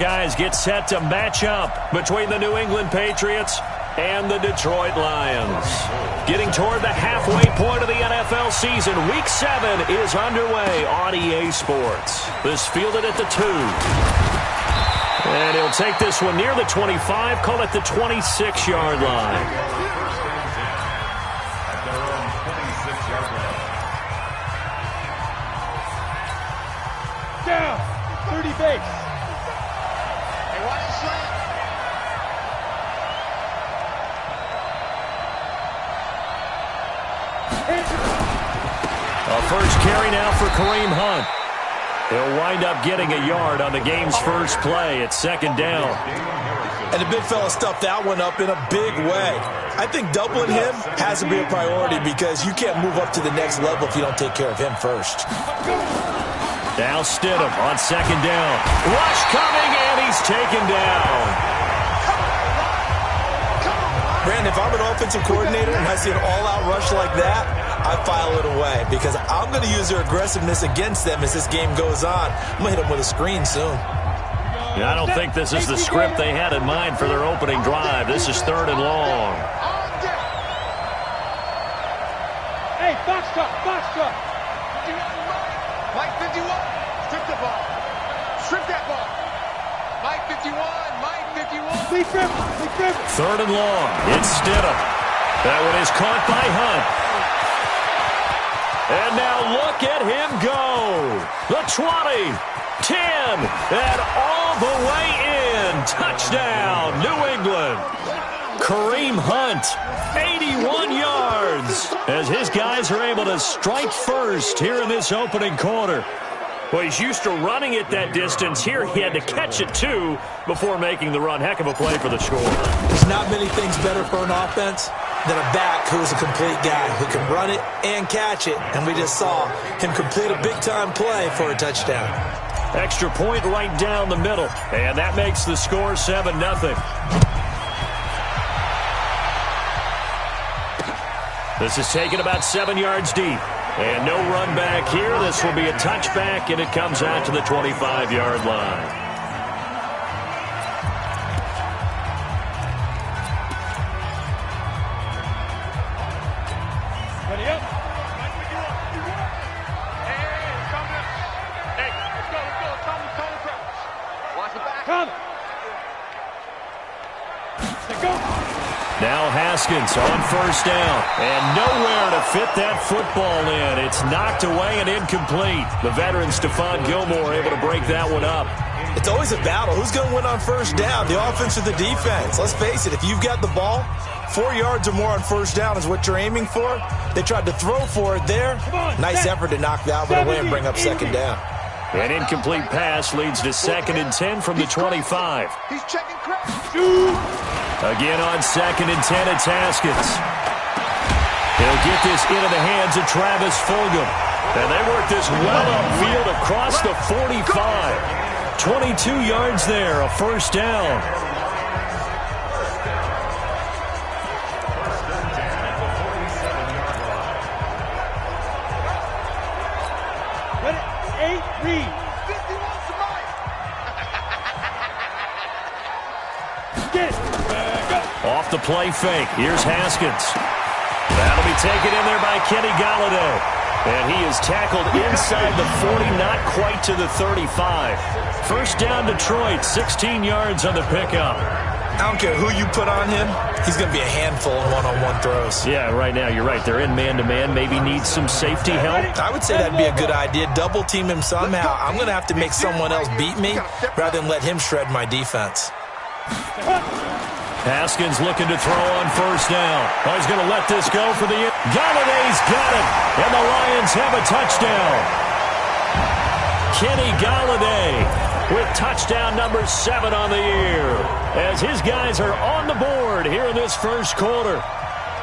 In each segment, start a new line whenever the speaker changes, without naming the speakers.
Guys get set to match up between the New England Patriots and the Detroit Lions. Getting toward the halfway point of the NFL season, Week 7 is underway on EA Sports. This fielded at the 2. And he'll take this one near the 25, call it the 26-yard line.
Down, 30 base.
A first carry now for Kareem Hunt. He'll wind up getting a yard on the game's first play at second down.
And the big fella stuffed that one up in a big way. I think doubling him has to be a priority because you can't move up to the next level if you don't take care of him first.
Now Stidham on second down. Rush coming, and he's taken down.
Brandon, if I'm an offensive coordinator and I see an all-out rush like that, I file it away because I'm going to use their aggressiveness against them as this game goes on. I'm going to hit them with a screen soon.
Yeah, I don't think this is the script they had in mind for their opening drive. This is 3rd and long.
Hey, box top, box top.
Mike 51, strip the ball. Strip that ball. Mike 51, Mike 51.
Lee Griffin, Lee Griffin.
3rd and long. It's Stidham. That one is caught by Hunt. And now look at him go. The 20, 10, and all the way in. Touchdown, New England. Kareem Hunt, 81 yards, as his guys are able to strike first here in this opening quarter. Well, he's used to running it that distance. Here he had to catch it, too, before making the run. Heck of a play for the score.
There's not many things better for an offense than a back who's a complete guy who can run it and catch it. And we just saw him complete a big-time play for a touchdown.
Extra point right down the middle. And that makes the score 7-0. This is taken about 7 yards deep. And no run back here. This will be a touchback, and it comes out to the 25-yard line.
Ready up.
Hey, let's go. Watch the back.
Coming. Let's go.
Now Haskins on first down, and nowhere to fit that football in. It's knocked away and incomplete. The veteran Stephon Gilmore able to break that one up.
It's always a battle. Who's going to win on first down, the offense or the defense? Let's face it, if you've got the ball, 4 yards or more on first down is what you're aiming for. They tried to throw for it there. Nice effort to knock that one away and bring up second down.
An incomplete pass leads to 2nd and 10 from the 25.
He's checking crack.
Again on 2nd and 10, it's Haskins. He'll get this into the hands of Travis Fulgham. And they work this well upfield across the 45. 22 yards there, a first down.
Ready? 8, read.
51 to Mike.
Get it.
Off the play fake. Here's Haskins. That'll be taken in there by Kenny Golladay. And he is tackled inside the 40, not quite to the 35. First down Detroit, 16 yards on the pickup.
I don't care who you put on him. He's going to be a handful in one-on-one throws.
Yeah, right now, you're right. They're in man-to-man. Maybe needs some safety help.
I would say that'd be a good idea. Double team him somehow. I'm going to have to make someone else beat me rather than let him shred my defense.
Haskins looking to throw on first down. Oh, he's going to let this go for the... Galladay's got it, and the Lions have a touchdown. Kenny Golladay with touchdown number 7 on the year, as his guys are on the board here in this first quarter.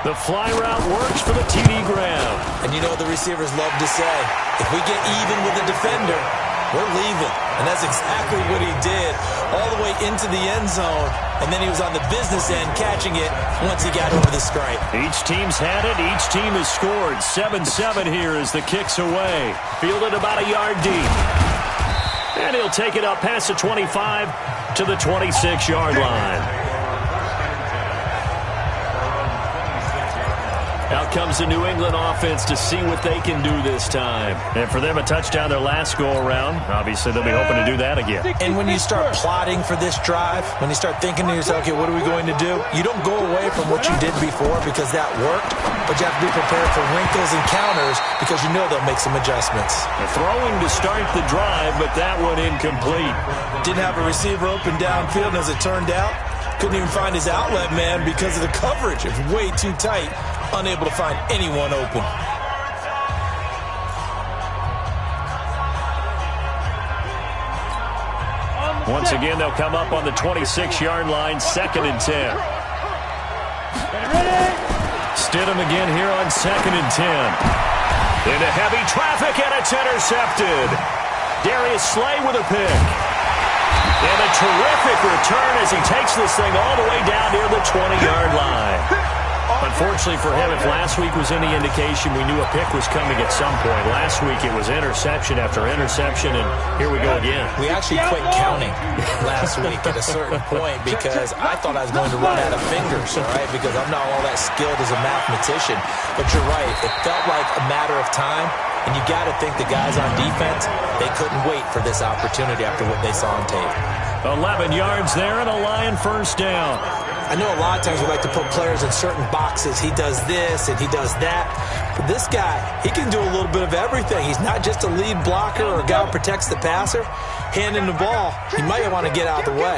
The fly route works for the TD Graham.
And you know the receivers love to say, if we get even with the defender, we're leaving. And that's exactly what he did, all the way into the end zone. And then he was on the business end catching it once he got over the stripe.
Each team's had it. Each team has scored. 7-7 here as the kick's away. Fielded about a yard deep. And he'll take it up past the 25 to the 26-yard line. Out comes the New England offense to see what they can do this time. And for them, a touchdown their last go-around. Obviously, they'll be hoping to do that again.
And when you start plotting for this drive, when you start thinking to yourself, okay, what are we going to do? You don't go away from what you did before because that worked, but you have to be prepared for wrinkles and counters because you know they'll make some adjustments.
They're throwing to start the drive, but that one incomplete.
Didn't have a receiver open downfield, and as it turned out, couldn't even find his outlet man because of the coverage. It's way too tight. Unable to find anyone open.
Once again, they'll come up on the 26-yard line, 2nd and 10. Stidham again here on 2nd and 10. Into heavy traffic, and it's intercepted. Darius Slay with a pick. And a terrific return as he takes this thing all the way down near the 20-yard line. Unfortunately for him, if last week was any indication, we knew a pick was coming at some point. Last week it was interception after interception, and here we go again.
We actually quit counting last week at a certain point because I thought I was going to run out of fingers, all right, because I'm not all that skilled as a mathematician. But you're right. It felt like a matter of time, and you got to think the guys on defense, they couldn't wait for this opportunity after what they saw on tape.
11 yards there and a Lion first down.
I know a lot of times we like to put players in certain boxes. He does this and he does that. But this guy, he can do a little bit of everything. He's not just a lead blocker or a guy who protects the passer. Handing the ball, he might want to get out of the way.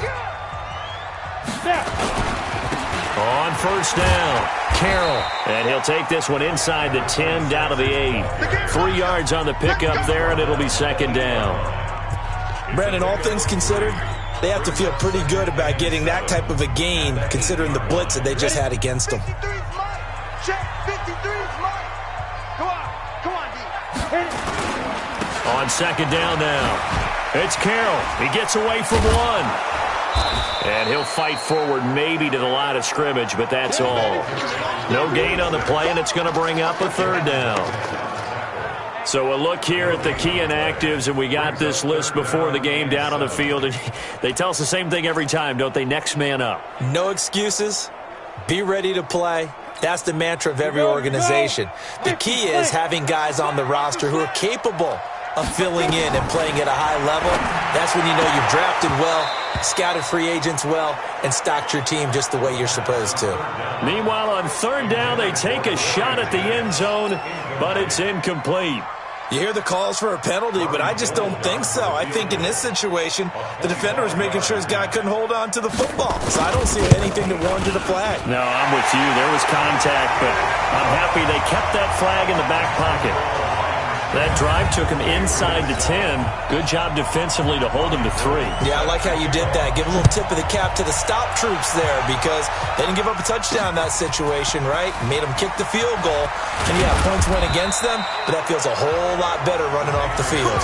On first down, Carroll. And he'll take this one inside the 10, down to the 8. 3 yards on the pickup there, and it'll be 2nd down.
Brandon, all things considered, they have to feel pretty good about getting that type of a gain, considering the blitz that they just had against them.
On 2nd down now, it's Carroll. He gets away from one. And he'll fight forward maybe to the line of scrimmage, but that's all. No gain on the play, and it's going to bring up a 3rd down. So a look here at the key inactives, and we got this list before the game down on the field. And they tell us the same thing every time, don't they? Next man up.
No excuses. Be ready to play. That's the mantra of every organization. The key is having guys on the roster who are capable of filling in and playing at a high level. That's when you know you've drafted well, scouted free agents well, and stocked your team just the way you're supposed to.
Meanwhile, on 3rd down, they take a shot at the end zone, but it's incomplete.
You hear the calls for a penalty, but I just don't think so. I think in this situation, the defender was making sure his guy couldn't hold on to the football. So I don't see anything that warranted a flag.
No, I'm with you. There was contact, but I'm happy they kept that flag in the back pocket. That drive took him inside the 10. Good job defensively to hold him to 3.
Yeah, I like how you did that. Give a little tip of the cap to the stop troops there because they didn't give up a touchdown in that situation, right? Made them kick the field goal. And, yeah, points went against them, but that feels a whole lot better running off the field.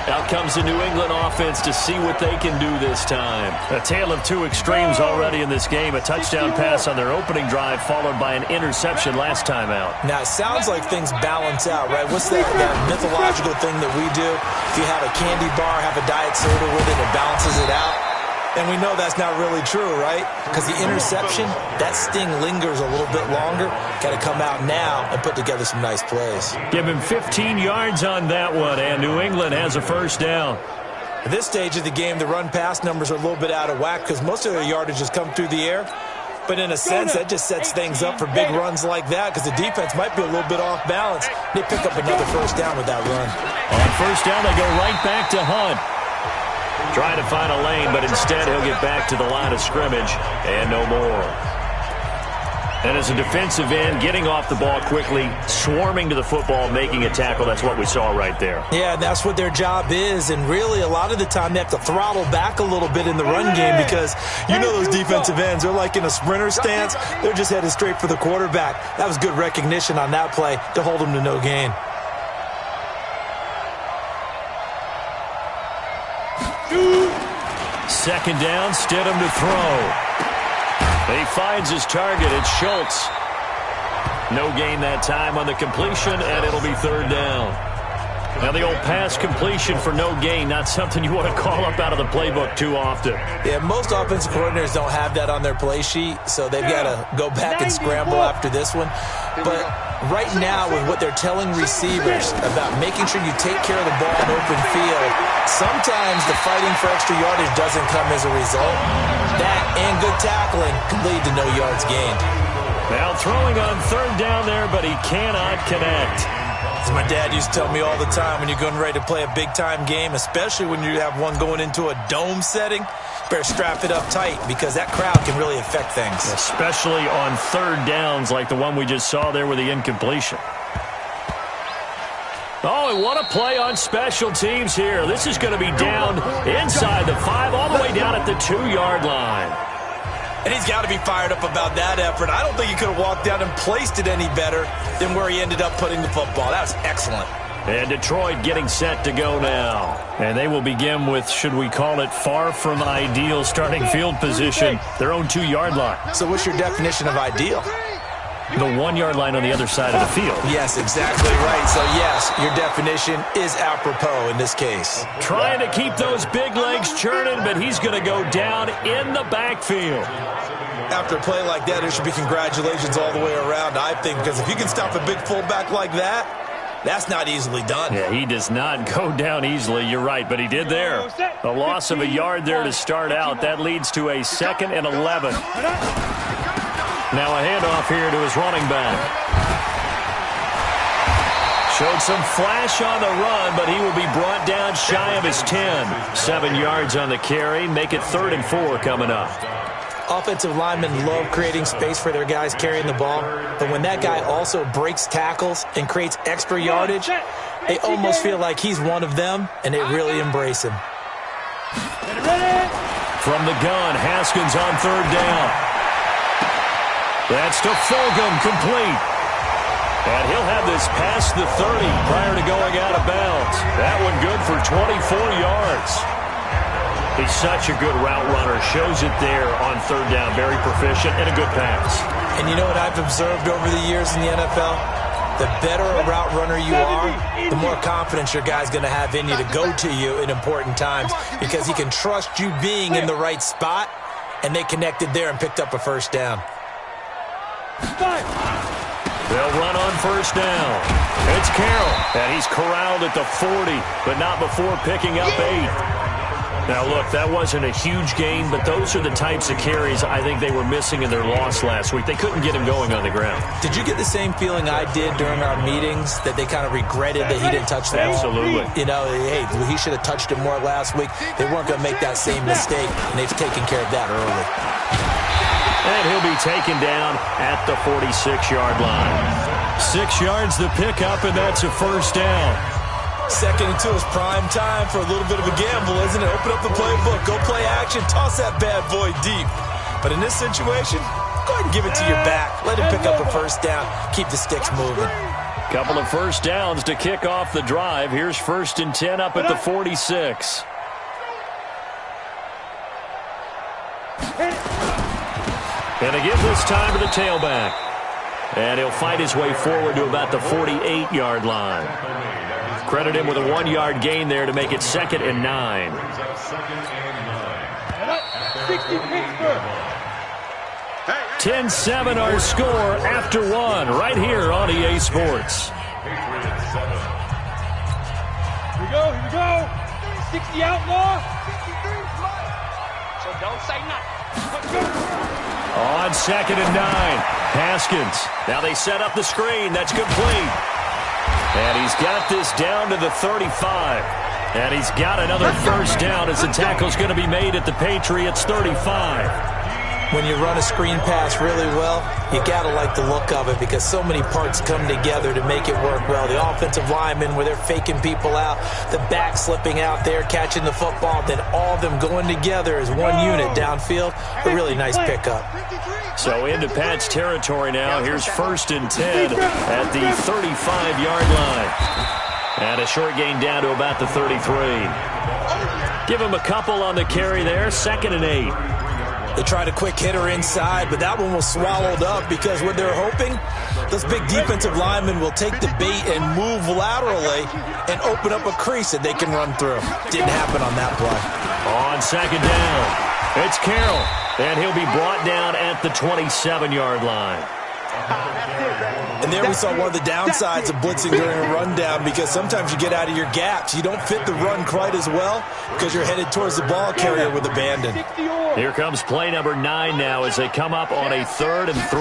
Out comes the New England offense to see what they can do this time. A tale of two extremes already in this game. A touchdown pass on their opening drive followed by an interception last time out.
Now, it sounds like things balance out, right? What's that mythological thing that we do? If you have a candy bar, have a diet soda with it, it balances it out. And we know that's not really true, right? Because the interception, that sting lingers a little bit longer. Got to come out now and put together some nice plays.
Give him 15 yards on that one, and New England has a first down.
At this stage of the game, the run-pass numbers are a little bit out of whack because most of their yardage has come through the air. But in a sense, that just sets things up for big runs like that because the defense might be a little bit off balance. They pick up another first down with that run.
On first down, they go right back to Hunt. Trying to find a lane, but instead he'll get back to the line of scrimmage and no more. And as a defensive end, getting off the ball quickly, swarming to the football, making a tackle, that's what we saw right there.
Yeah, that's what their job is, and really a lot of the time they have to throttle back a little bit in the run game because you know those defensive ends, they're like in a sprinter stance. They're just headed straight for the quarterback. That was good recognition on that play to hold them to no gain.
Second down, Stidham to throw. He finds his target. It's Schultz. No gain that time on the completion, and it'll be third down. Now the old pass completion for no gain, not something you want to call up out of the playbook too often.
Yeah, most offensive coordinators don't have that on their play sheet, so they've got to go back and scramble after this one. But right now, with what they're telling receivers about making sure you take care of the ball in open field, sometimes the fighting for extra yardage doesn't come as a result. That and good tackling could lead to no yards gained.
Now throwing on third down there, but he cannot connect.
As my dad used to tell me all the time, when you're getting ready to play a big-time game, especially when you have one going into a dome setting, you better strap it up tight because that crowd can really affect things.
Especially on third downs like the one we just saw there with the incompletion. Oh, and what a play on special teams here. This is going to be down inside the 5, all the way down at the 2-yard line.
And he's got to be fired up about that effort. I don't think he could have walked down and placed it any better than where he ended up putting the football. That was excellent.
And Detroit getting set to go now. And they will begin with, should we call it, far from ideal starting field position, their own 2-yard line.
So what's your definition of ideal?
The 1-yard line on the other side of the field.
Yes, exactly right. So, yes, your definition is apropos in this case.
Trying to keep those big legs churning, but he's going to go down in the backfield.
After a play like that, there should be congratulations all the way around, I think, because if you can stop a big fullback like that, that's not easily done.
Yeah, he does not go down easily. You're right, but he did there. A loss of a yard there to start out. That leads to a 2nd and 11. Now a handoff here to his running back. Showed some flash on the run, but he will be brought down shy of his 10. 7 yards on the carry. Make it 3rd and 4 coming up.
Offensive linemen love creating space for their guys carrying the ball, but when that guy also breaks tackles and creates extra yardage, they almost feel like he's one of them, and they really embrace him.
From the gun, Haskins on 3rd down. That's to Fulgham, complete. And he'll have this past the 30 prior to going out of bounds. That one good for 24 yards. He's such a good route runner. Shows it there on 3rd down. Very proficient and a good pass.
And you know what I've observed over the years in the NFL? The better a route runner you are, the more confidence your guy's going to have in you to go to you in important times because he can trust you being in the right spot, and they connected there and picked up a 1st down.
They'll run on 1st down. It's Carroll, and he's corralled at the 40, but not before picking up 8. Now, look, that wasn't a huge gain, but those are the types of carries I think they were missing in their loss last week. They couldn't get him going on the ground.
Did you get the same feeling I did during our meetings, that they kind of regretted that he didn't touch the ball?
Absolutely.
You know, hey, he should have touched it more last week. They weren't going to make that same mistake, and they've taken care of that early.
And he'll be taken down at the 46-yard line. 6 yards the pickup, and that's a 1st down.
2nd and 2 is prime time for a little bit of a gamble, isn't it? Open up the playbook, go play action, toss that bad boy deep. But in this situation, go ahead and give it to your back. Let him pick up a 1st down. Keep the sticks moving.
Couple of 1st downs to kick off the drive. Here's 1st and 10 up at the 46. And they give this time to the tailback. And he'll fight his way forward to about the 48-yard line. Credit him with a 1-yard gain there to make it 2nd and 9. 10-7 our score after 1 right here on EA Sports.
Here we go. 60 outlaw.
So don't say nothing.
On 2nd and 9, Haskins. Now they set up the screen. That's complete. And he's got this down to the 35. And he's got another 1st down as the tackle's going to be made at the Patriots' 35.
When you run a screen pass really well, you got to like the look of it because so many parts come together to make it work well. The offensive linemen, where they're faking people out, the back slipping out there, catching the football, then all of them going together as one unit downfield. A really nice pickup.
So into Pat's territory now. Here's 1st and 10 at the 35-yard line. And a short gain down to about the 33. Give him a couple on the carry there. 2nd and 8.
They tried a quick hitter inside, but that one was swallowed up because what they're hoping, those big defensive linemen will take the bait and move laterally and open up a crease that they can run through. Didn't happen on that play.
On second down, it's Carroll, and he'll be brought down at the 27-yard line.
And there we saw one of the downsides of blitzing during a rundown, because sometimes you get out of your gaps. You don't fit the run quite as well because you're headed towards the ball carrier with abandon.
Here comes play number 9 now as they come up on a 3rd and 3.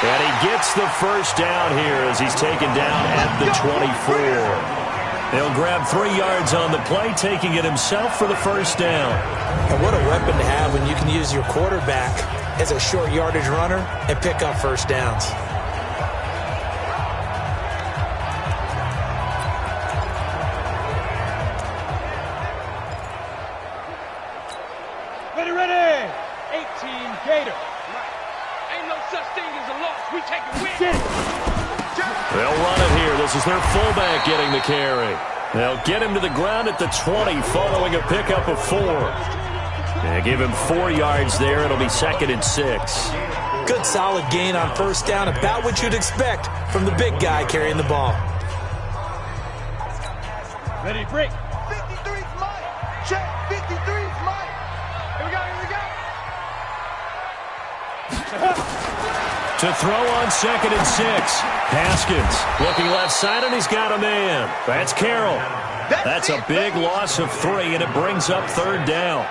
And he gets the first down here as he's taken down at the 24. He'll grab 3 yards on the play, taking it himself for the first down.
And what a weapon to have when you can use your quarterback as a short yardage runner and pick up first downs.
Ready. 18 Gator. Ain't no such thing as a loss. We take a win.
They'll run it here. This is their fullback getting the carry. They'll get him to the ground at the 20 following a pickup of 4. They give him 4 yards there. It'll be 2nd and 6.
Good solid gain on first down, about what you'd expect from the big guy carrying the ball.
Ready, break.
53's Mike. Check. 53's Mike. Here we go.
To throw on 2nd and 6. Haskins looking left side, and he's got a man. That's Carroll. That's a big loss of 3, and it brings up 3rd down.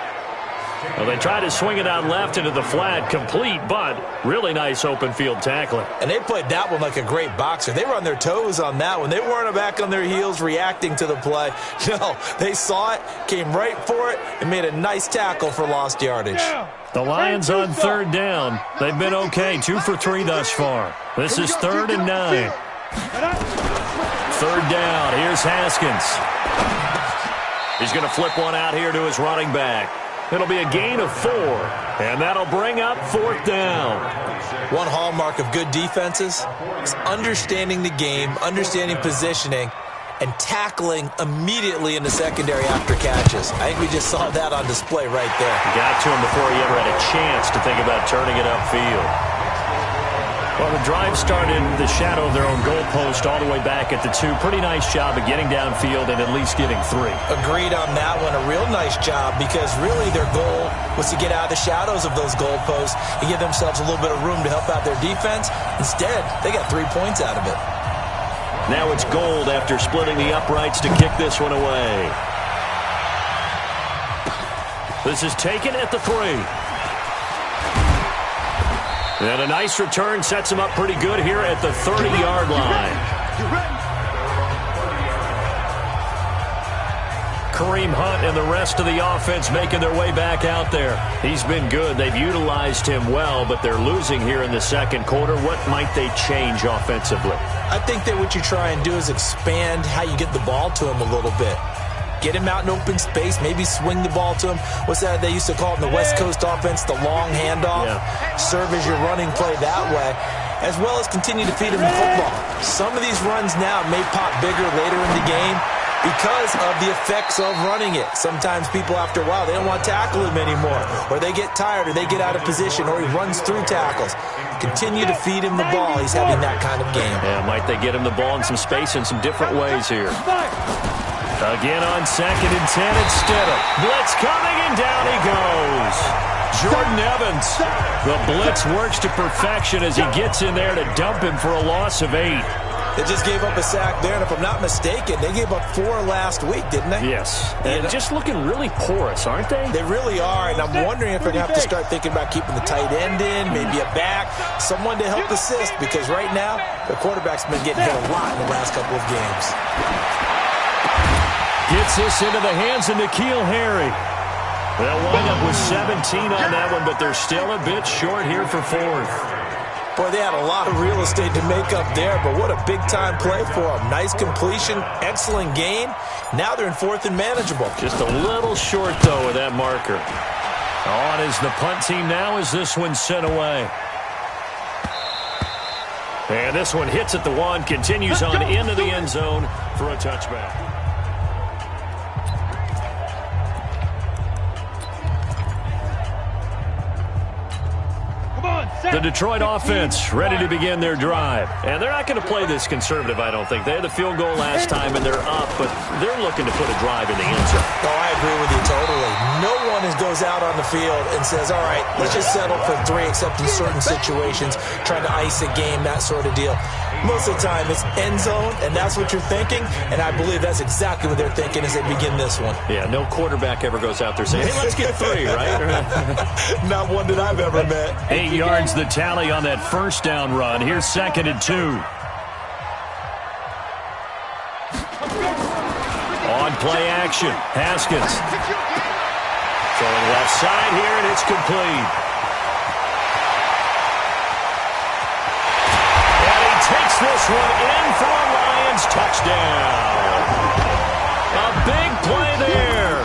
Well, they try to swing it out left into the flat, complete, but really nice open field tackling.
And they played that one like a great boxer. They were on their toes on that one. They weren't back on their heels reacting to the play. No, they saw it, came right for it, and made a nice tackle for lost yardage.
The Lions on 3rd down. They've been okay, 2 for 3 thus far. This is 3rd and 9. 3rd down, here's Haskins. He's going to flip one out here to his running back. It'll be a gain of 4, and that'll bring up 4th down.
One hallmark of good defenses is understanding the game, understanding positioning, and tackling immediately in the secondary after catches. I think we just saw that on display right there.
Got to him before he ever had a chance to think about turning it upfield. Well, the drive started in the shadow of their own goalpost all the way back at the 2. Pretty nice job of getting downfield and at least getting 3.
Agreed on that one. A real nice job, because really their goal was to get out of the shadows of those goalposts and give themselves a little bit of room to help out their defense. Instead, they got 3 points out of it.
Now it's Gold after splitting the uprights to kick this one away. This is taken at the 3. And a nice return sets him up pretty good here at the 30-yard line. Kareem Hunt and the rest of the offense making their way back out there. He's been good. They've utilized him well, but they're losing here in the second quarter. What might they change offensively?
I think that what you try and do is expand how you get the ball to him a little bit. Get him out in open space, maybe swing the ball to him. What's that they used to call it in the West Coast offense, the long handoff? Yeah. Serve as your running play that way, as well as continue to feed him the football. Some of these runs now may pop bigger later in the game because of the effects of running it. Sometimes people, after a while, they don't want to tackle him anymore, or they get tired, or they get out of position, or he runs through tackles. Continue to feed him the ball. He's having that kind of game.
Yeah, might they get him the ball in some space in some different ways here. Again on 2nd and 10, it's Stidham. Blitz coming, and down he goes. Jordan Evans. The blitz works to perfection as he gets in there to dump him for a loss of 8.
They just gave up a sack there, and if I'm not mistaken, they gave up 4 last week, didn't they?
Yes. And just looking really porous, aren't they?
They really are, and I'm wondering if they're going to have to start thinking about keeping the tight end in, maybe a back, someone to help assist, because right now, their quarterback's been getting hit a lot in the last couple of games.
Gets this into the hands of N'Keal Harry. They'll wind up with 17 on that one, but they're still a bit short here for 4th.
Boy, they had a lot of real estate to make up there, but what a big-time play for them. Nice completion, excellent gain. Now they're in 4th and manageable.
Just a little short, though, with that marker. On is the punt team now as this one's sent away. And this one hits at the 1, continues on into the end zone for a touchback. The Detroit offense ready to begin their drive. And they're not going to play this conservative, I don't think. They had the field goal last time, and they're up, but they're looking to put a drive in the end zone.
Oh, I agree with you totally. No one goes out on the field and says, all right, let's just settle for 3, except in certain situations, trying to ice a game, that sort of deal. Most of the time, it's end zone, and that's what you're thinking, and I believe that's exactly what they're thinking as they begin this one.
Yeah, no quarterback ever goes out there saying, hey, let's get 3, right?
Not one that I've ever met.
8 yards the tally on that first down run. Here's 2nd and 2. On play action, Haskins. Throwing left side here, and it's complete. And he takes this one in for a Lions touchdown. A big play there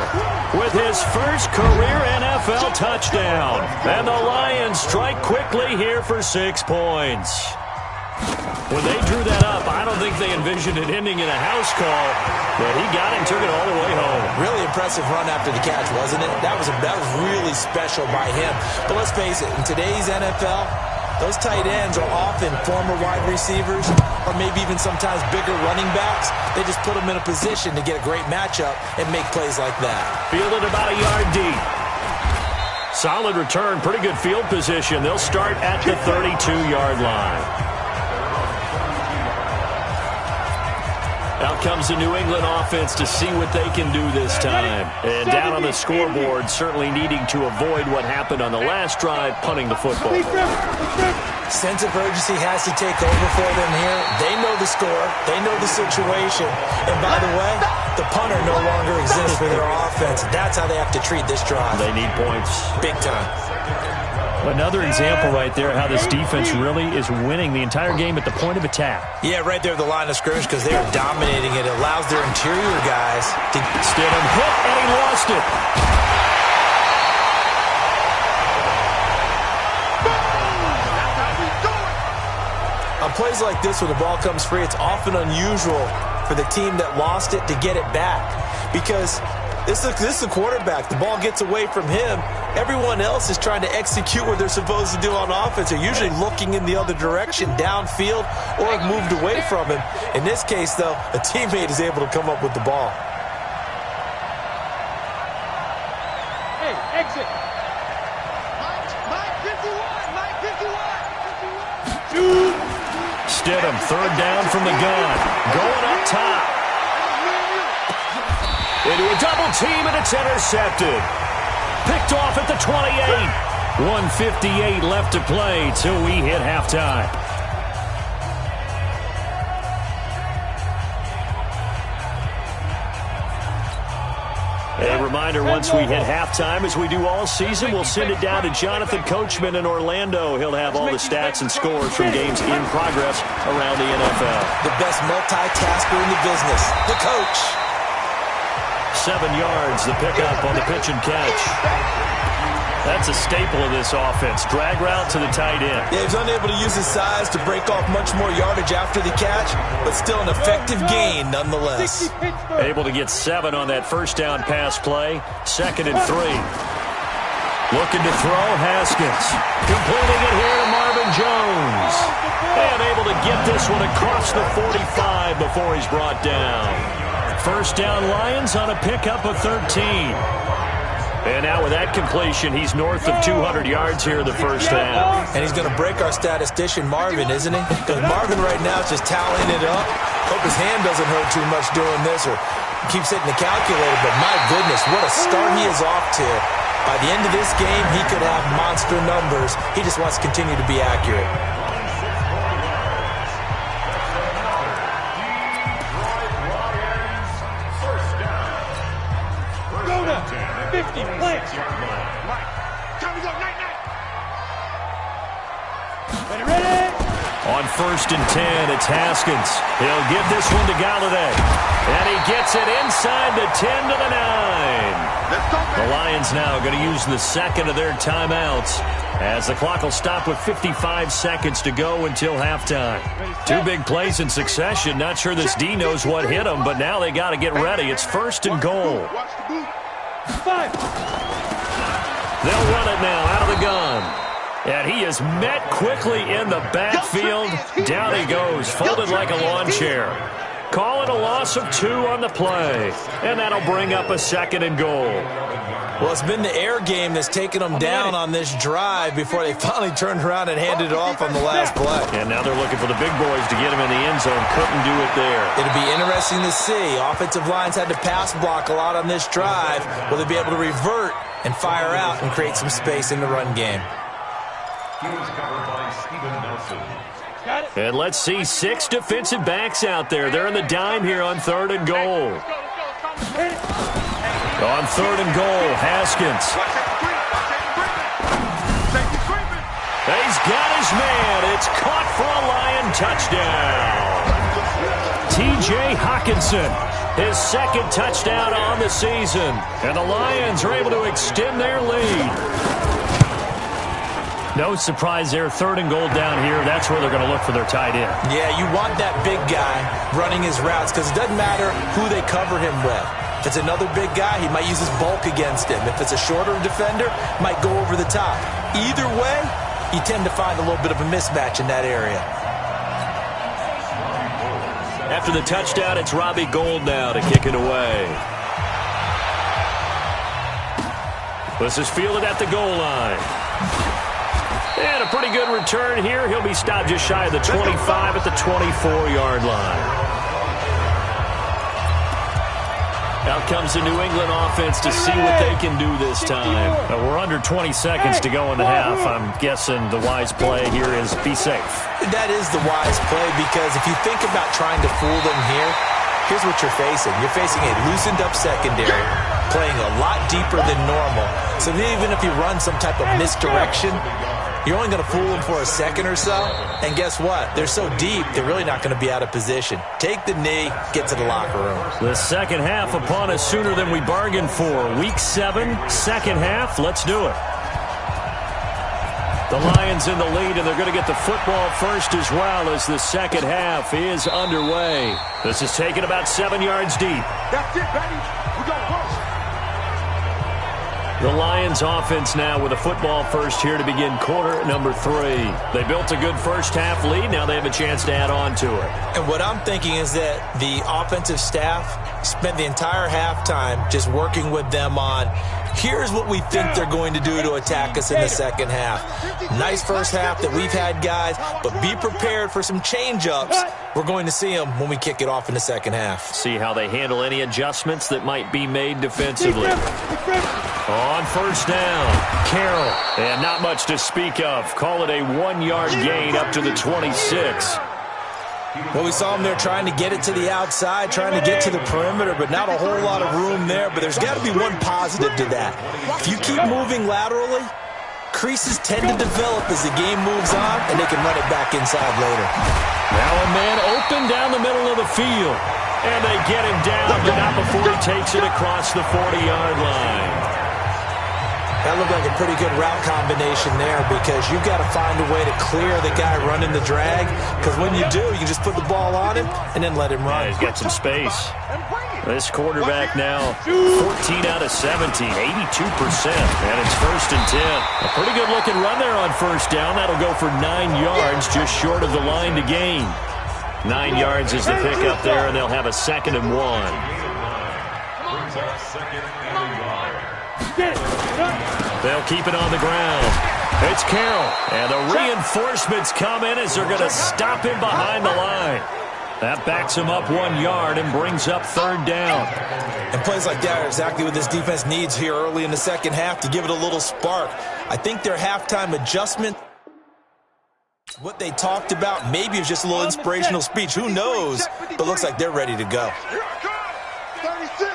with his first career NFL touchdown. And the Lions strike quickly here for 6 points. When they drew that up, I don't think they envisioned it ending in a house call, but he got it and took it all the way home.
Really impressive run after the catch, wasn't it? That was really special by him. But let's face it, in today's NFL, those tight ends are often former wide receivers or maybe even sometimes bigger running backs. They just put them in a position to get a great matchup and make plays like that.
Fielded about a yard deep. Solid return, pretty good field position. They'll start at the 32-yard line. Out comes the New England offense to see what they can do this time. And down on the scoreboard, certainly needing to avoid what happened on the last drive, punting the football.
Sense of urgency has to take over for them here. They know the score. They know the situation. And by the way, the punter no longer exists for their offense. That's how they have to treat this drive.
They need points.
Big time.
Another example right there how this defense really is winning the entire game at the point of attack.
Yeah, right there at the line of scrimmage because they are dominating it. It allows their interior guys to...
Stidham hit, and he lost it.
On plays like this where the ball comes free, it's often unusual for the team that lost it to get it back because... This is the quarterback. The ball gets away from him. Everyone else is trying to execute what they're supposed to do on offense. They're usually looking in the other direction, downfield, or have moved away from him. In this case, though, a teammate is able to come up with the ball.
Hey, exit. Mike 51.
Stidham, 3rd down from the gun. Going up top. Into a double team, and it's intercepted. Picked off at the 28. 1:58 left to play till we hit halftime. A reminder, once we hit halftime, as we do all season, we'll send it down to Jonathan Coachman in Orlando. He'll have all the stats and scores from games in progress around the NFL.
The best multitasker in the business, the coach.
7 yards, the pickup on the pitch and catch. That's a staple of this offense. Drag route to the tight end.
Yeah, he's unable to use his size to break off much more yardage after the catch, but still an effective gain nonetheless.
Able to get 7 on that first down pass play. 2nd and 3. Looking to throw, Haskins. Completing it here to Marvin Jones. And able to get this one across the 45 before he's brought down. First down Lions on a pickup of 13. And now with that completion, he's north of 200 yards here in the first half.
And he's going to break our statistician Marvin, isn't he? Because Marvin right now is just tallying it up. Hope his hand doesn't hurt too much doing this or keeps hitting the calculator. But my goodness, what a start he is off to. By the end of this game, he could have monster numbers. He just wants to continue to be accurate.
50, plants. Mike, time to go, night. Ready.
On 1st and 10, it's Haskins. He'll give this one to Galladay. And he gets it inside the 10 to the 9. The Lions now going to use the 2nd of their timeouts as the clock will stop with 55 seconds to go until halftime. 2 big plays in succession. Not sure this D knows what hit him, but now they got to get ready. It's 1st and goal.
5.
They'll run it now out of the gun. And he is met quickly in the backfield. Down he goes, folded like a lawn chair. Calling a loss of 2 on the play. And that'll bring up a 2nd and goal.
Well, it's been the air game that's taken them down on this drive before they finally turned around and handed it off on the last play.
And now they're looking for the big boys to get him in the end zone. Couldn't do it there.
It'll be interesting to see. Offensive lines had to pass block a lot on this drive. Will they be able to revert and fire out and create some space in the run game?
And let's see 6 defensive backs out there. They're in the dime here on 3rd and goal. On 3rd and goal, Haskins. He's got his man. It's caught for a Lion touchdown. T.J. Hockenson, his 2nd touchdown on the season. And the Lions are able to extend their lead. No surprise there, 3rd and goal down here. That's where they're going to look for their tight end.
Yeah, you want that big guy running his routes because it doesn't matter who they cover him with. If it's another big guy, he might use his bulk against him. If it's a shorter defender, might go over the top. Either way, you tend to find a little bit of a mismatch in that area.
After the touchdown, it's Robbie Gould now to kick it away. This is fielded at the goal line. And a pretty good return here. He'll be stopped just shy of the 25 at the 24-yard line. Out comes the New England offense to see what they can do this time. We're under 20 seconds to go in the half. I'm guessing the wise play here is be safe.
That is the wise play because if you think about trying to fool them here, here's what you're facing. You're facing a loosened-up secondary, playing a lot deeper than normal. So even if you run some type of misdirection, you're only going to fool them for a second or so. And guess what? They're so deep, they're really not going to be out of position. Take the knee, get to the locker room.
The second half upon us sooner than we bargained for. Week 7, second half. Let's do it. The Lions in the lead, and they're going to get the football first as well as the second half is underway. This is taken about 7 yards deep.
That's it, baby. We got to push.
The Lions offense now with a football first here to begin quarter number 3. They built a good first half lead. Now they have a chance to add on to it.
And what I'm thinking is that the offensive staff spent the entire halftime just working with them on here's what we think they're going to do to attack us in the second half. Nice first half that we've had, guys, but be prepared for some change-ups. We're going to see them when we kick it off in the second half.
See how they handle any adjustments that might be made defensively. On first down, Carroll. And not much to speak of. Call it a 1-yard gain up to the 26.
Well, we saw him there trying to get it to the outside, trying to get to the perimeter, but not a whole lot of room there. But there's got to be one positive to that. If you keep moving laterally, creases tend to develop as the game moves on, and they can run it back inside later.
Now a man open down the middle of the field. And they get him down, but not before he takes it across the 40-yard line.
That looked like a pretty good route combination there because you've got to find a way to clear the guy running the drag because when you do, you can just put the ball on him and then let him run.
Yeah, he's got some space. This quarterback now 14 out of 17, 82%, and it's 1st and 10. A pretty good-looking run there on first down. That'll go for 9 yards, just short of the line to gain. 9 yards is the pickup there, and they'll have a 2nd and 1. They'll keep it on the ground. It's Carroll. And the reinforcements come in as they're going to stop him behind the line. That backs him up 1 yard and brings up 3rd down.
And plays like that are exactly what this defense needs here early in the second half to give it a little spark. I think their halftime adjustment, what they talked about, maybe it was just a little inspirational speech. Who knows? But looks like they're ready to go.
36.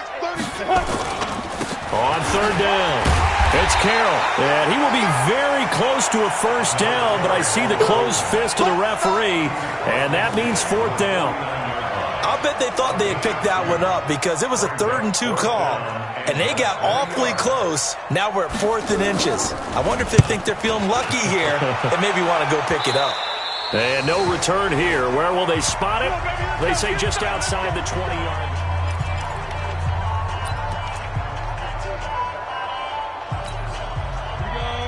On 3rd down. It's Carroll, and he will be very close to a first down, but I see the closed fist of the referee, and that means 4th down.
I'll bet they thought they had picked that one up because it was a 3rd and 2 call, and they got awfully close. Now we're at 4th and inches. I wonder if they think they're feeling lucky here and maybe want to go pick it up.
And no return here. Where will they spot it? They say just outside the 20-yard.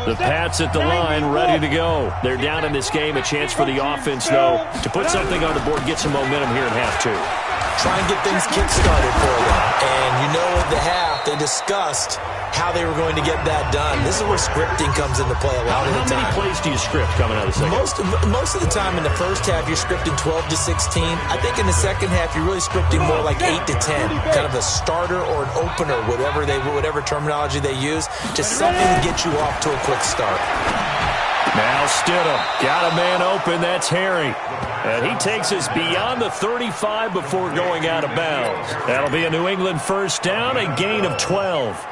The Pats at the line, ready to go. They're down in this game. A chance for the offense, though, to put something on the board, get some momentum here in half two.
Try and get things kick-started for them. And you know at the half, they discussed how they were going to get that done. This is where scripting comes into play a lot of the time.
How many plays do you script coming out of the second?
Most of the time in the first half, you're scripting 12 to 16. I think in the second half, you're really scripting more like 8 to 10. Kind of a starter or an opener, whatever terminology they use. Just something to get you off to a quick start.
Now Stidham got a man open. That's Harry. And he takes us beyond the 35 before going out of bounds. That'll be a New England first down, a gain of 12.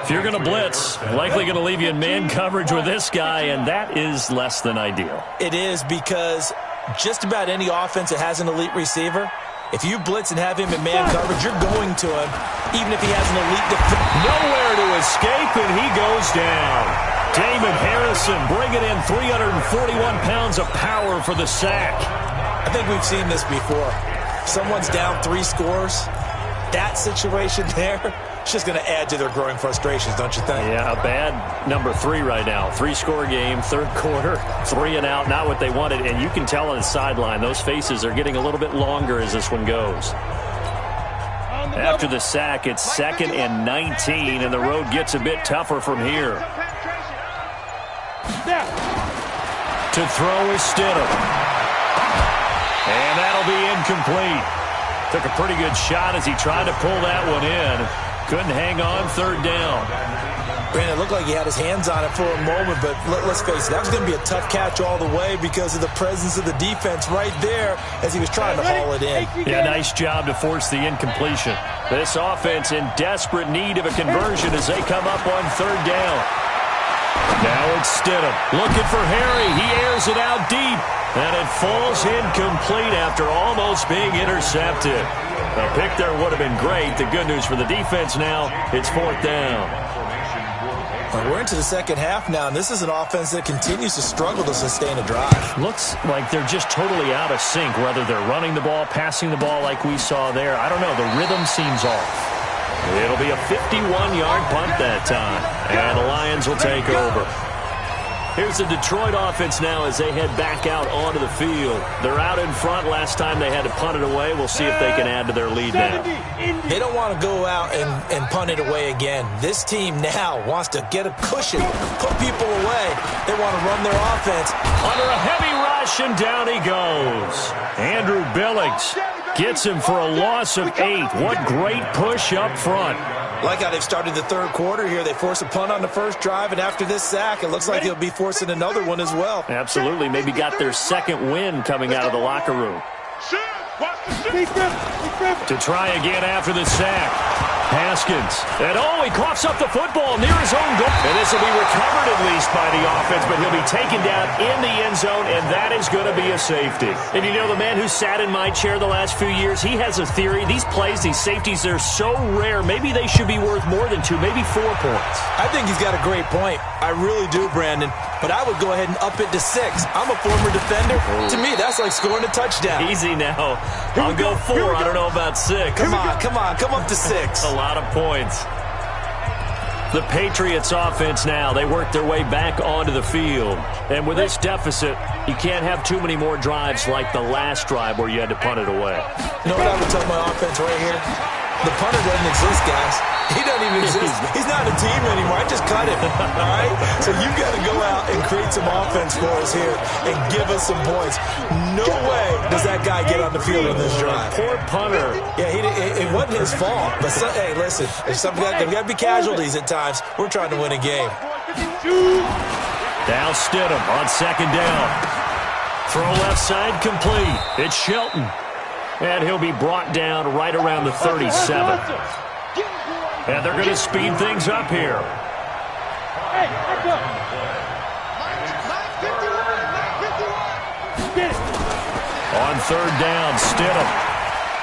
If you're going to blitz, likely going to leave you in man coverage with this guy, and that is less than ideal.
It is, because just about any offense that has an elite receiver, if you blitz and have him in man coverage, you're going to him, even if he has an elite defense.
Nowhere to escape, and he goes down. Damon Harrison bringing in 341 pounds of power for the sack.
I think we've seen this before. Someone's down 3 scores. That situation there, it's just going to add to their growing frustrations, don't you think?
Yeah, a bad number 3 right now. 3-score game, third quarter, 3 and out, not what they wanted. And you can tell on the sideline, those faces are getting a little bit longer as this one goes. After the sack, it's 2nd and 19, and the road gets a bit tougher from here. To throw is Stidham. And that'll be incomplete. Took a pretty good shot as he tried to pull that one in. Couldn't hang on, third down.
Brandon, it looked like he had his hands on it for a moment, but let's face it, that was going to be a tough catch all the way because of the presence of the defense right there as he was trying to haul it in.
Yeah, nice job to force the incompletion. This offense in desperate need of a conversion as they come up on third down. Now it's Stidham looking for Harry. He airs it out deep, and it falls incomplete after almost being intercepted. A pick there would have been great. The good news for the defense now, it's 4th down.
Well, we're into the second half now, and this is an offense that continues to struggle to sustain a drive.
Looks like they're just totally out of sync, whether they're running the ball, passing the ball like we saw there. I don't know. The rhythm seems off. It'll be a 51-yard punt that time, and the Lions will take over. Here's the Detroit offense now as they head back out onto the field. They're out in front. Last time they had to punt it away. We'll see if they can add to their lead now.
They don't want to go out and punt it away again. This team now wants to get a cushion, put people away. They want to run their offense.
Under a heavy rush, and down he goes. Andrew Billings gets him for a loss of 8. What great push up front.
Like how they've started the third quarter here. They force a punt on the first drive, and after this sack, it looks like they'll be forcing another one as well.
Absolutely. Maybe got their second win coming out of the locker room. To try again after the sack. Haskins. And he coughs up the football near his own goal. And this will be recovered at least by the offense, but he'll be taken down in the end zone, and that is going to be a safety. And you know, the man who sat in my chair the last few years, he has a theory. These plays, these safeties, they're so rare. Maybe they should be worth more than 2, maybe 4 points.
I think he's got a great point. I really do, Brandon. But I would go ahead and up it to 6. I'm a former defender. To me, that's like scoring a touchdown.
Easy now. I'll go 4. I don't know about 6.
Come on. Come up to 6.
A lot of points. The Patriots offense now, they work their way back onto the field. And with this deficit, you can't have too many more drives like the last drive where you had to punt it away.
You know what I would tell my offense right here? The punter doesn't exist, guys. He doesn't even exist. He's not a team anymore. I just cut him. All right? So you've got to go out and create some offense for us here and give us some points. No way does that guy get on the field on this drive.
Poor punter.
Yeah, it wasn't his fault. But, hey, listen, there's got to be casualties at times. We're trying to win a game.
Now Stidham on second down. Throw left side complete. It's Shelton. And he'll be brought down right around the 37. And they're going to speed things up here. On third down, Stidham.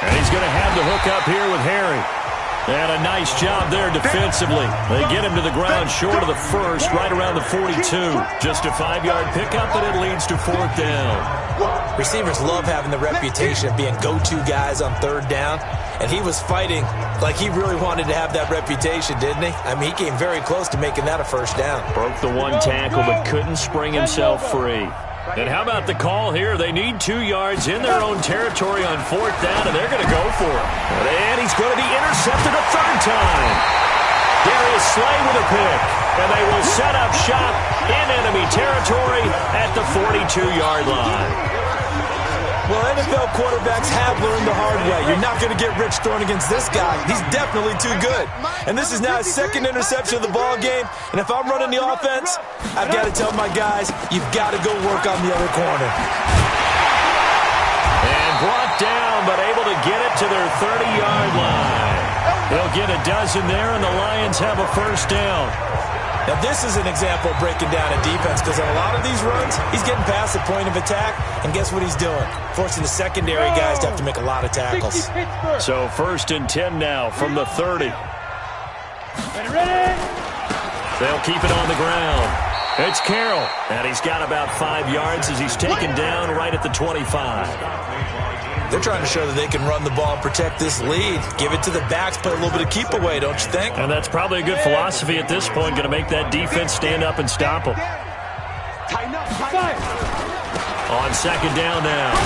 And he's going to have the hook up here with Harry. And a nice job there defensively. They get him to the ground short of the first, right around the 42. Just a 5-yard pickup, but it leads to 4th down.
Receivers love having the reputation of being go-to guys on 3rd down. And he was fighting like he really wanted to have that reputation, didn't he? I mean, he came very close to making that a 1st down.
Broke the 1 tackle, but couldn't spring himself free. And how about the call here? They need 2 yards in their own territory on 4th down, and they're going to go for it. And he's going to be intercepted a 3rd time. Darius Slay with a pick. And they will set up shop in enemy territory at the 42-yard line.
Well, NFL quarterbacks have learned the hard way. You're not going to get rich throwing against this guy. He's definitely too good. And this is now his 2nd interception of the ball game. And if I'm running the offense, I've got to tell my guys, you've got to go work on the other corner.
And brought down, but able to get it to their 30-yard line. They'll get a dozen there, and the Lions have a 1st down.
Now, this is an example of breaking down a defense because on a lot of these runs, he's getting past the point of attack, and guess what he's doing? Forcing the secondary guys to have to make a lot of tackles.
So 1st and 10 now from the 30. They'll keep it on the ground. It's Carroll, and he's got about 5 yards as he's taken down right at the 25.
They're trying to show that they can run the ball and protect this lead. Give it to the backs, play a little bit of keep away, don't you think?
And that's probably a good philosophy at this point, going to make that defense stand up and stop them. On 2nd down now,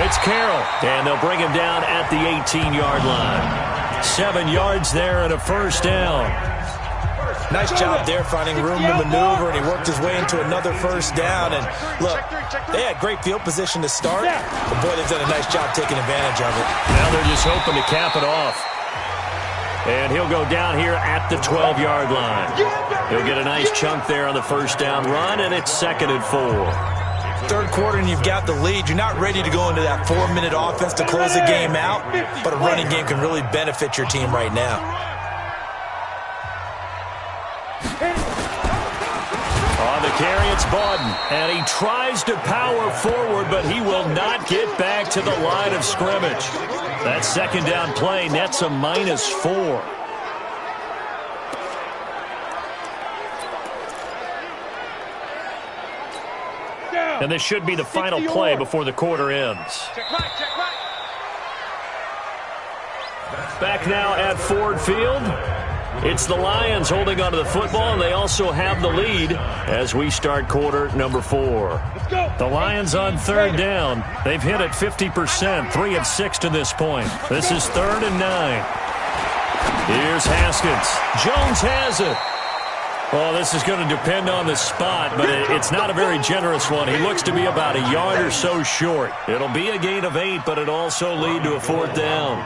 it's Carroll, and they'll bring him down at the 18-yard line. 7 yards there and a 1st down.
Nice job there finding room to maneuver, and he worked his way into another 1st down. And look, they had great field position to start, but boy, they've done a nice job taking advantage of it.
Now they're just hoping to cap it off. And he'll go down here at the 12-yard line. He'll get a nice chunk there on the 1st down run, and it's 2nd and 4.
3rd quarter, and you've got the lead. You're not ready to go into that 4-minute offense to close the game out, but a running game can really benefit your team right now.
On the carry, it's Bawden, and he tries to power forward, but he will not get back to the line of scrimmage. That 2nd down play nets a -4. And this should be the final play before the quarter ends. Back now at Ford Field. It's the Lions holding onto the football, and they also have the lead as we start quarter number 4. The Lions on 3rd down. They've hit it 50%, 3 of 6 to this point. This is 3rd and 9. Here's Haskins. Jones has it. Well, this is going to depend on the spot, but it's not a very generous one. He looks to be about a yard or so short. It'll be a gain of 8, but it'll also lead to a 4th down.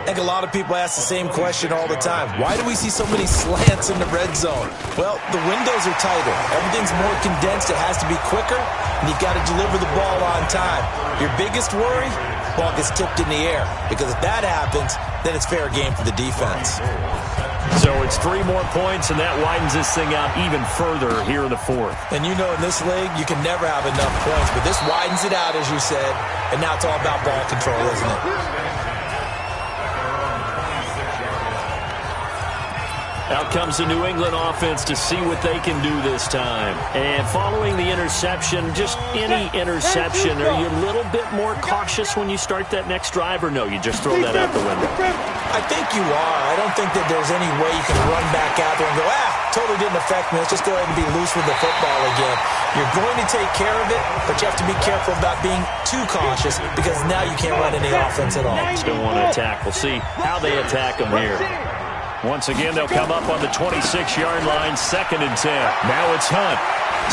I think a lot of people ask the same question all the time. Why do we see so many slants in the red zone? Well, the windows are tighter. Everything's more condensed. It has to be quicker, and you've got to deliver the ball on time. Your biggest worry? Ball gets tipped in the air, because if that happens, then it's fair game for the defense.
So it's 3 more points, and that widens this thing out even further here in the 4th.
And you know in this league, you can never have enough points, but this widens it out, as you said, and now it's all about ball control, isn't it?
Out comes the New England offense to see what they can do this time. And following the interception, just any interception, are you a little bit more cautious when you start that next drive, or no, you just throw that out the window?
I think you are. I don't think that there's any way you can run back out there and go, totally didn't affect me. Let's just go ahead and be loose with the football again. You're going to take care of it, but you have to be careful about being too cautious because now you can't run any offense at all.
Still want to attack. We'll see how they attack them here. Once again, they'll come up on the 26-yard line, 2nd and 10. Now it's Hunt.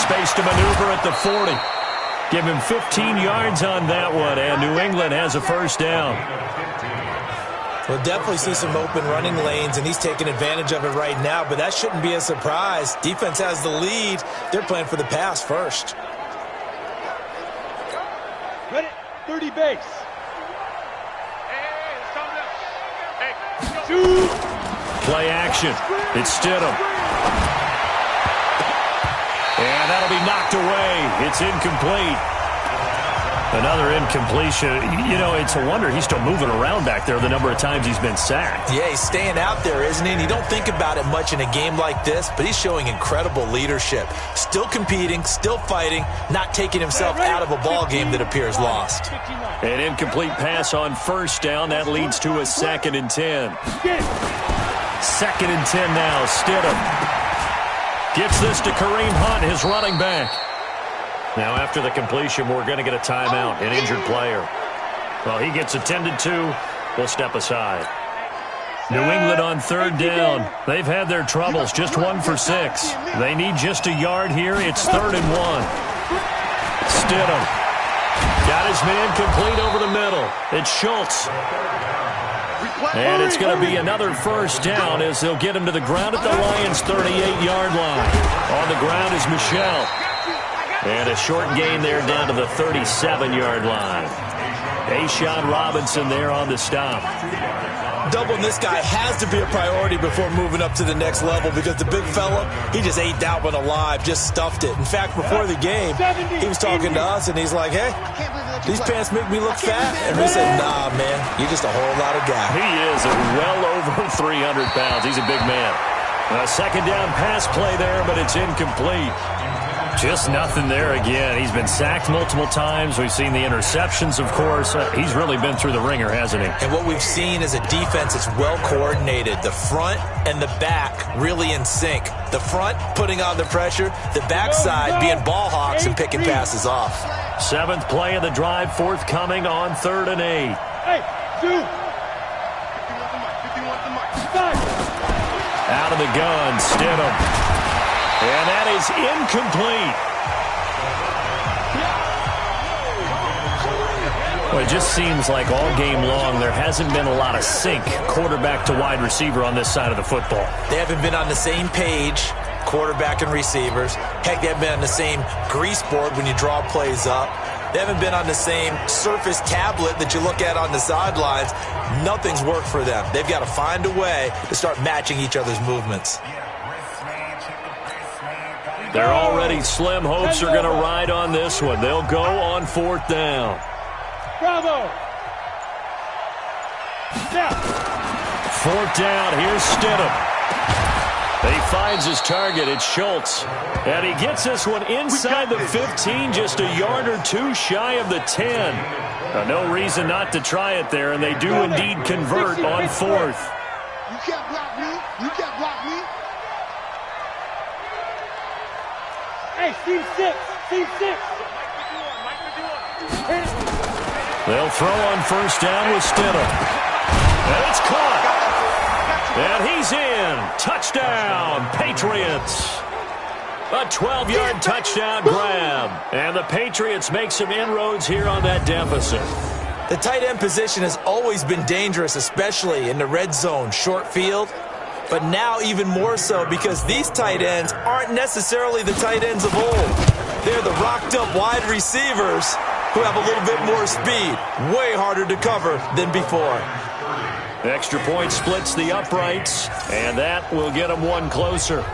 Space to maneuver at the 40. Give him 15 yards on that one, and New England has a 1st down.
We'll definitely see some open running lanes, and he's taking advantage of it right now, but that shouldn't be a surprise. Defense has the lead. They're playing for the pass first.
Ready, 30 base. Hey,
play action. It's Stidham. And that'll be knocked away. It's incomplete. Another incompletion. You know, it's a wonder he's still moving around back there the number of times he's been sacked.
Yeah, he's staying out there, isn't he? And you don't think about it much in a game like this, but he's showing incredible leadership. Still competing, still fighting, not taking himself out of a ball game that appears lost.
An incomplete pass on first down. That leads to a 2nd and 10. 2nd and 10 now. Stidham gets this to Kareem Hunt, his running back. Now, after the completion, we're going to get a timeout, an injured player. Well, he gets attended to. We'll step aside. New England on 3rd down. They've had their troubles, just 1 for 6. They need just a yard here. It's 3rd and 1. Stidham got his man complete over the middle. It's Schultz. And it's going to be another first down as they'll get him to the ground at the Lions' 38-yard line. On the ground is Michel. And a short gain there down to the 37-yard line. A'Shawn Robinson there on the stop.
Doubling this guy has to be a priority before moving up to the next level because the big fella, he just ate that one alive, just stuffed it. In fact, before the game, he was talking to us, and he's like, hey, these pants make me look fat. And we said, nah, man, you're just a whole lot of guy.
He is well over 300 pounds. He's a big man. A 2nd down pass play there, but it's incomplete. Just nothing there again. He's been sacked multiple times. We've seen the interceptions, of course. He's really been through the ringer, hasn't he?
And what we've seen is a defense that's well coordinated. The front and the back really in sync. The front putting on the pressure. The backside being ball hawks and picking passes off.
7th play of the drive forthcoming on 3rd and 8. Out of the gun, Stidham. And that is incomplete. Well, it just seems like all game long there hasn't been a lot of sync quarterback to wide receiver on this side of the football.
They haven't been on the same page, quarterback and receivers. Heck, they haven't been on the same grease board when you draw plays up. They haven't been on the same surface tablet that you look at on the sidelines. Nothing's worked for them. They've got to find a way to start matching each other's movements.
They're already slim hopes are going to ride on this one. They'll go on 4th down.
Bravo.
4th down. Here's Stidham. He finds his target. It's Schultz. And he gets this one inside the 15, just a yard or two shy of the 10. No reason not to try it there, and they do indeed convert on 4th.
You can't block me. You can't block me.
Hey, team 6. Team 6.
They'll throw on 1st down with Stidham. And it's caught. And he's in. Touchdown, Patriots. A 12-yard touchdown grab. And the Patriots make some inroads here on that deficit.
The tight end position has always been dangerous, especially in the red zone, short field. But now even more so because these tight ends aren't necessarily the tight ends of old. They're the rocked-up wide receivers who have a little bit more speed. Way harder to cover than before.
Extra point splits the uprights, and that will get them one closer.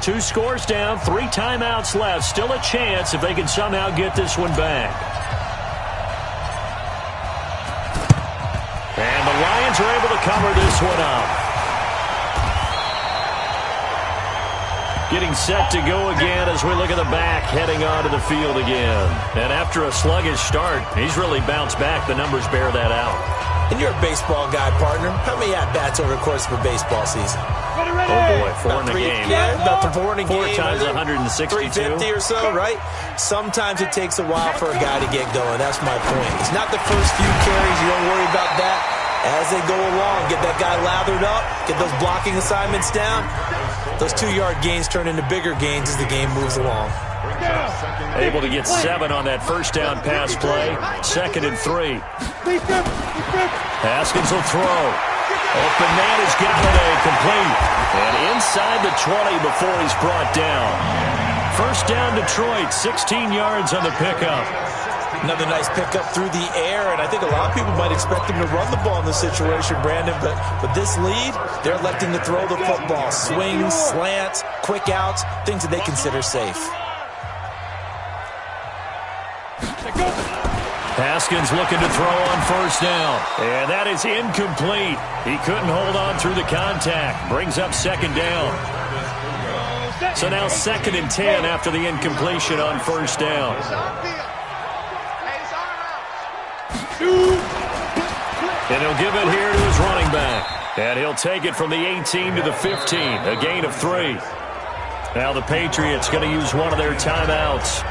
2 scores down, 3 timeouts left. Still a chance if they can somehow get this one back. And the Lions are able to cover this one up. Getting set to go again as we look at the back heading onto the field again. And after a sluggish start, he's really bounced back. The numbers bear that out.
And you're a baseball guy, partner. How many at-bats over the course of a baseball season?
Oh, boy, 4 in the game.
Yeah, about 4 in a game.
4 times 162.
350 or so, right? Sometimes it takes a while for a guy to get going. That's my point. It's not the first few carries. You don't worry about that. As they go along, get that guy lathered up, get those blocking assignments down. Those 2-yard gains turn into bigger gains as the game moves along.
Able to get 7 on that first down pass play. 2nd and 3. Haskins will throw. Open man is Galladay, complete. And inside the 20 before he's brought down. First down Detroit, 16 yards on the pickup.
Another nice pickup through the air, and I think a lot of people might expect him to run the ball in this situation, Brandon, but with this lead, they're electing to throw the football. Swings, slants, quick outs, things that they consider safe.
Haskins looking to throw on first down. And that is incomplete. He couldn't hold on through the contact. Brings up second down. So now 2nd and 10 after the incompletion on first down. And he'll give it here to his running back. And he'll take it from the 18 to the 15. A gain of 3. Now the Patriots going to use one of their timeouts.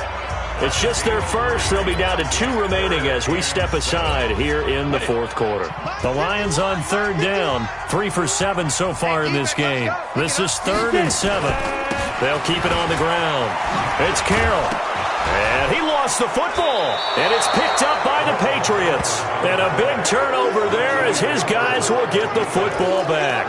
It's just their first. They'll be down to 2 remaining as we step aside here in the fourth quarter. The Lions on 3rd down. 3 for 7 so far in this game. This is 3rd and 7. They'll keep it on the ground. It's Carroll. And he lost the football. And it's picked up by the Patriots. And a big turnover there as his guys will get the football back.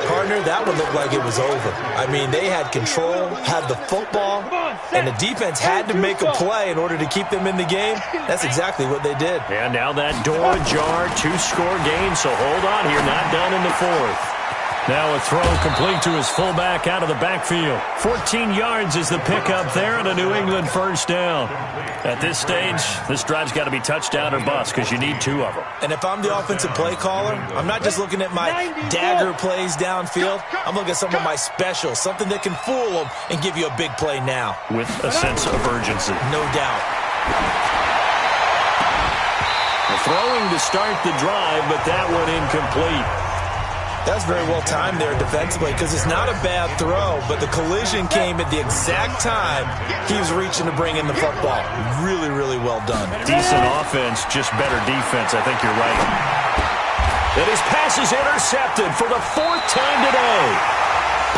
Partner, that would look like it was over. I mean, they had control, had the football, and the defense had to make a play in order to keep them in the game. That's exactly what they did.
And now that door ajar, 2-score game, so hold on here, not done in the 4th. Now a throw complete to his fullback out of the backfield. 14 yards is the pickup there and a New England first down. At this stage, this drive's got to be touchdown or bust because you need 2 of them.
And if I'm the offensive play caller, I'm not just looking at my dagger plays downfield. I'm looking at some of my specials, something that can fool them and give you a big play now.
With a sense of urgency.
No doubt.
Throwing to start the drive, but that one incomplete.
That's very well timed there defensively because it's not a bad throw, but the collision came at the exact time he was reaching to bring in the football. Really, really well done.
Decent offense, just better defense. I think you're right. And his pass is intercepted for the 4th time today.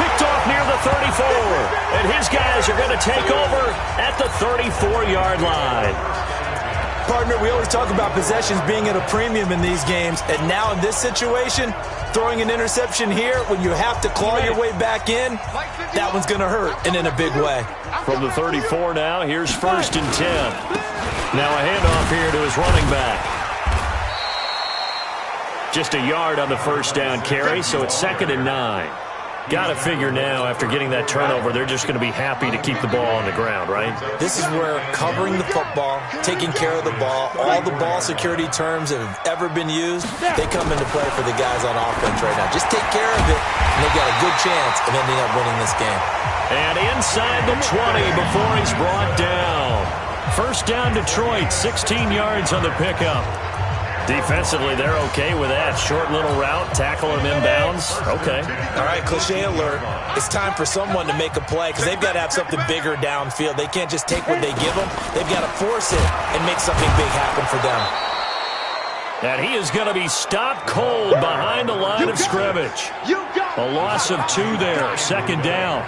Picked off near the 34. And his guys are going to take over at the 34-yard line.
Partner, we always talk about possessions being at a premium in these games, and now in this situation, throwing an interception here when you have to claw your way back in, that one's going to hurt, and in a big way.
From the 34 now, here's 1st and 10. Now a handoff here to his running back. Just a yard on the first down carry, so it's 2nd and 9. Got to figure now, after getting that turnover, they're just going to be happy to keep the ball on the ground, right?
This is where covering the football, taking care of the ball, all the ball security terms that have ever been used, they come into play for the guys on offense right now. Just take care of it, and they've got a good chance of ending up winning this game.
And inside the 20 before he's brought down. First down Detroit, 16 yards on the pickup. Defensively, they're okay with that. Short little route, tackle him inbounds. Okay.
All right, cliche alert. It's time for someone to make a play because they've got to have something bigger downfield. They can't just take what they give them. They've got to force it and make something big happen for them.
And he is going to be stopped cold behind the line of scrimmage. A loss of 2 there, 2nd down.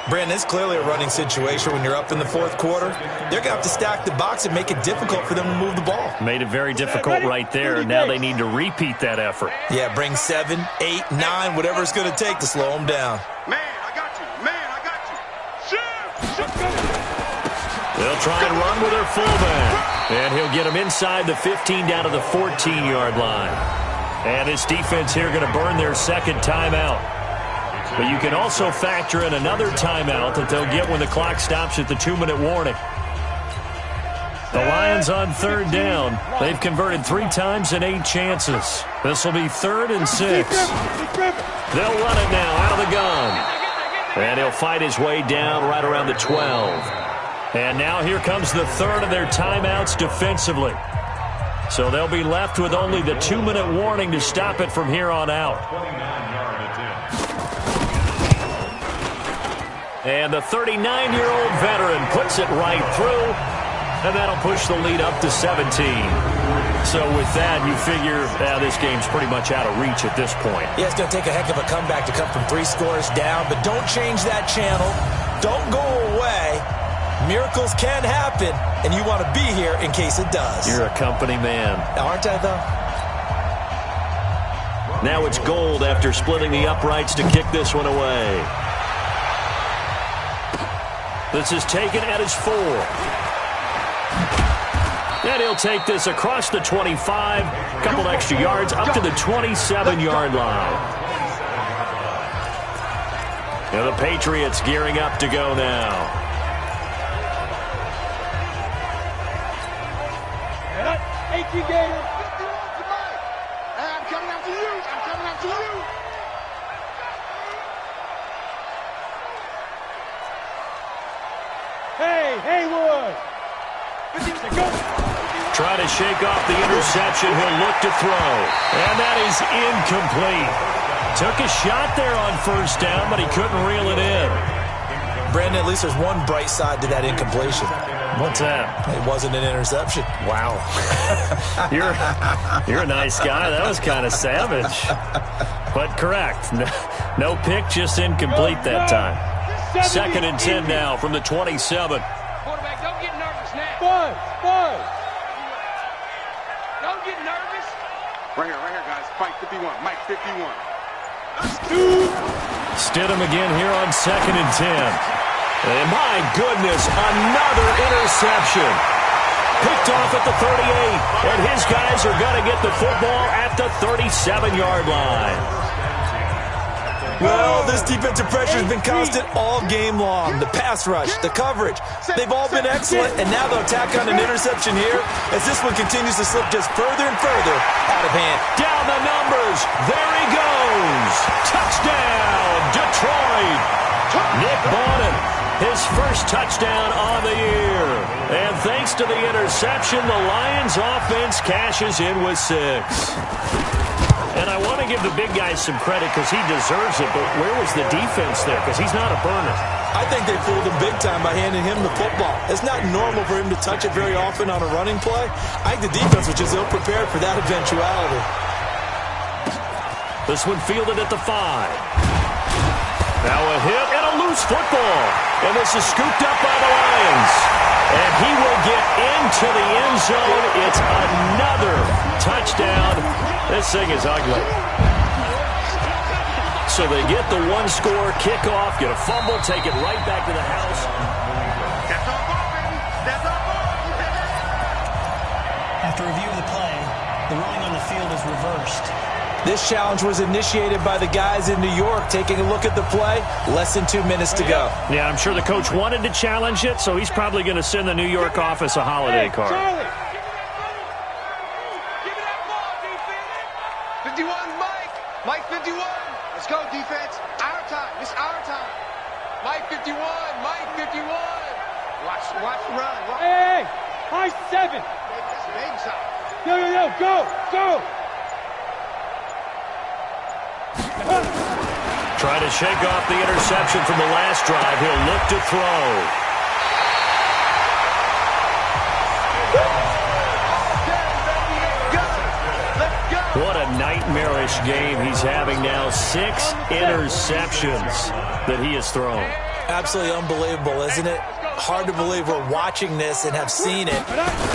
Brandon, it's clearly a running situation when you're up in the 4th quarter. They're going to have to stack the box and make it difficult for them to move the ball.
Made it very difficult right there. Now they need to repeat that effort.
Yeah, bring 7, 8, 9, whatever it's going to take to slow them down.
Man, I got you. Man, I got you. Shoot!
They'll try and run with their fullback. And he'll get him inside the 15 down to the 14-yard line. And this defense here going to burn their 2nd timeout. But you can also factor in another timeout that they'll get when the clock stops at the 2-minute warning. The Lions on 3rd down. They've converted 3 times in 8 chances. This will be 3rd and 6. They'll run it now out of the gun. And he'll fight his way down right around the 12. And now here comes the 3rd of their timeouts defensively. So they'll be left with only the 2-minute warning to stop it from here on out. And the 39-year-old veteran puts it right through, and that'll push the lead up to 17. So with that, you figure this game's pretty much out of reach at this point.
Yeah, it's going to take a heck of a comeback to come from 3 scores down, but don't change that channel. Don't go away. Miracles can happen, and you want to be here in case it does.
You're a company man.
Aren't I, though?
Now it's Gold after splitting the uprights to kick this one away. This is taken at his 4. And he'll take this across the 25. A couple extra yards up to the 27-yard line. And the Patriots gearing up to go now.
18 Gator.
51 to Mike. Hey, I'm coming after you. I'm coming after you.
Hey, Haywood. 50, go.
Try to shake off the interception. He'll look to throw. And that is incomplete. Took a shot there on first down, but he couldn't reel it in.
Brandon, at least there's one bright side to that incompletion.
What's that?
It wasn't an interception.
Wow. You're a nice guy. That was kind of savage. But correct. No pick, just incomplete that time. 2nd and 10 now from the 27.
Quarterback, don't get nervous now. Buzz. Don't get nervous.
Right here, guys. Mike 51. Mike 51.
Stidham again here on 2nd and 10. And my goodness, another interception. Picked off at the 38. And his guys are going to get the football at the 37-yard line.
Well, this defensive pressure has been constant all game long. The pass rush, the coverage, they've all been excellent, and now they'll tack on an interception here as this one continues to slip just further and further out of hand.
Down the numbers. There he goes. Touchdown, Detroit. Nick Bawden, his first touchdown on the year. And thanks to the interception, the Lions offense cashes in with 6. And I want to give the big guy some credit because he deserves it, but where was the defense there? Because he's not a burner.
I think they fooled him big time by handing him the football. It's not normal for him to touch it very often on a running play. I think the defense was just ill-prepared for that eventuality.
This one fielded at the 5. Now a hit and a loose football. And this is scooped up by the Lions. And he will get into the end zone. It's another touchdown. This thing is ugly. So they get the one-score kickoff, get a fumble, take it right back to the house.
That's our ball, baby. That's our ball.
After review of the play, the ruling on the field is reversed.
This challenge was initiated by the guys in New York. Taking a look at the play, less than 2 minutes to go.
Yeah, I'm sure the coach wanted to challenge it, so he's probably going to send the New York office a holiday card.
Charlie.
51, Mike. Mike 51. Let's go, defense. Our time. It's our time. Mike 51. Mike 51. Watch the run. Watch.
Hey, high 7.
That's baby side.
Yo, go.
Try to shake off the interception from the last drive. He'll look to throw. What a nightmarish game he's having now. 6 interceptions that he has thrown.
Absolutely unbelievable, isn't it? Hard to believe we're watching this and have seen it,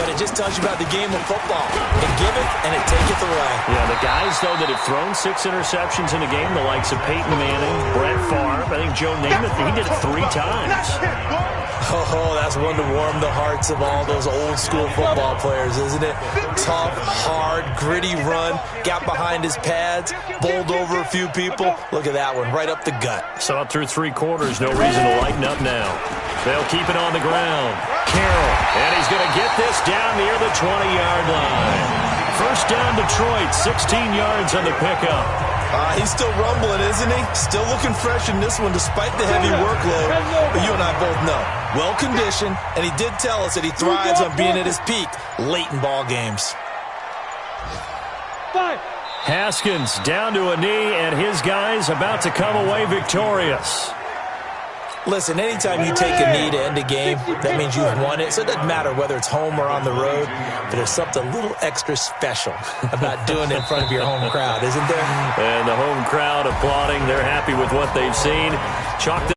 but it just tells you about the game of football. It giveth and it taketh away.
Yeah, the guys, though, that have thrown 6 interceptions in a game, the likes of Peyton Manning, Brett Favre, I think Joe Namath, he did it 3 times.
Oh, that's one to warm the hearts of all those old-school football players, isn't it? Tough, hard, gritty run, got behind his pads, bowled over a few people. Look at that one, right up the gut.
Saw it through 3 quarters, no reason to lighten up now. They'll keep it on the ground. Carroll, and he's going to get this down near the 20-yard line. First down, Detroit, 16 yards on the pickup.
He's still rumbling, isn't he? Still looking fresh in this one despite the heavy workload. But you and I both know, well-conditioned, and he did tell us that he thrives on being at his peak late in ball games.
5.
Haskins down to a knee, and his guys about to come away victorious.
Listen, anytime you take a knee to end a game, that means you've won it. So it doesn't matter whether it's home or on the road, but there's something a little extra special about doing it in front of your home crowd, isn't there?
And the home crowd applauding. They're happy with what they've seen. Chalk this